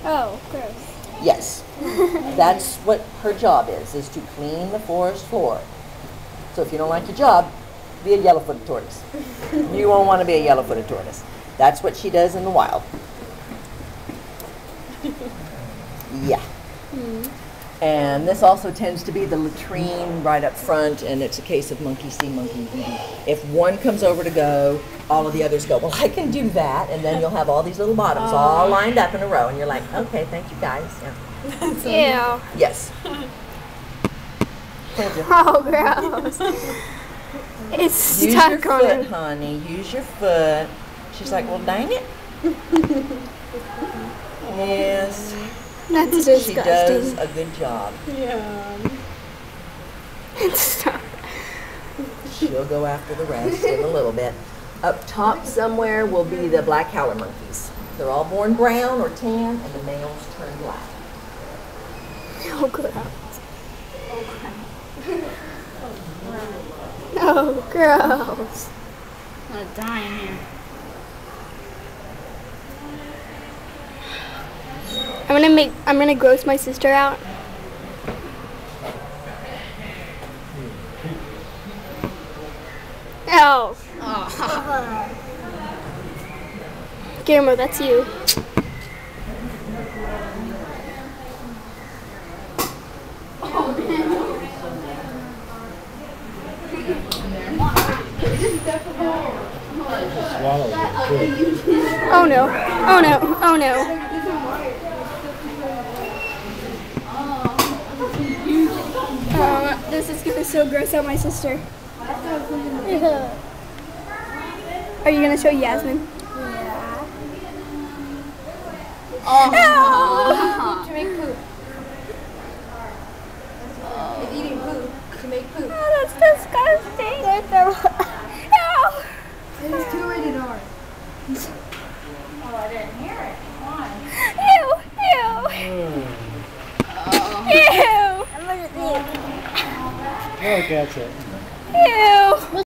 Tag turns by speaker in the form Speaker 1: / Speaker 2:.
Speaker 1: Oh, gross.
Speaker 2: Yes. That's what her job is to clean the forest floor. So if you don't like your job, be a yellow-footed tortoise. You won't want to be a yellow-footed tortoise. That's what she does in the wild. Yeah. And this also tends to be the latrine right up front, and it's a case of monkey see, monkey do. If one comes over to go, all of the others go, well, I can do that, and then you'll have all these little bottoms all lined up in a row, and you're like, okay, thank you guys.
Speaker 1: Yeah.
Speaker 2: Ew. Yes. Told you.
Speaker 1: Oh, gross. It's
Speaker 2: Use
Speaker 1: stuck
Speaker 2: your
Speaker 1: on
Speaker 2: foot,
Speaker 1: her.
Speaker 2: honey. Use your foot. She's like, well, dang it. Yes.
Speaker 1: That's disgusting.
Speaker 2: She does a good job.
Speaker 3: Yeah.
Speaker 1: It's stuck.
Speaker 2: She'll go after the rest in a little bit. Up top somewhere will be the black howler monkeys. They're all born brown or tan, and the males turn black.
Speaker 1: Oh, gross. Oh, gross.
Speaker 3: I'm gonna die in here.
Speaker 1: I'm gonna gross my sister out. Oh. Guillermo, that's you.
Speaker 4: Swallow it.
Speaker 1: Oh no. Oh no. Oh no. This is gonna so gross out my sister. Are you gonna show Yasmin?
Speaker 3: Oh.
Speaker 5: To make poop. It's eating poop to make poop.
Speaker 1: Oh, that's disgusting. No.
Speaker 5: It's 2 rated R.
Speaker 3: Oh, I didn't hear it. Why?
Speaker 1: Ew. Ew.
Speaker 4: Oh, that's it.
Speaker 1: Ew.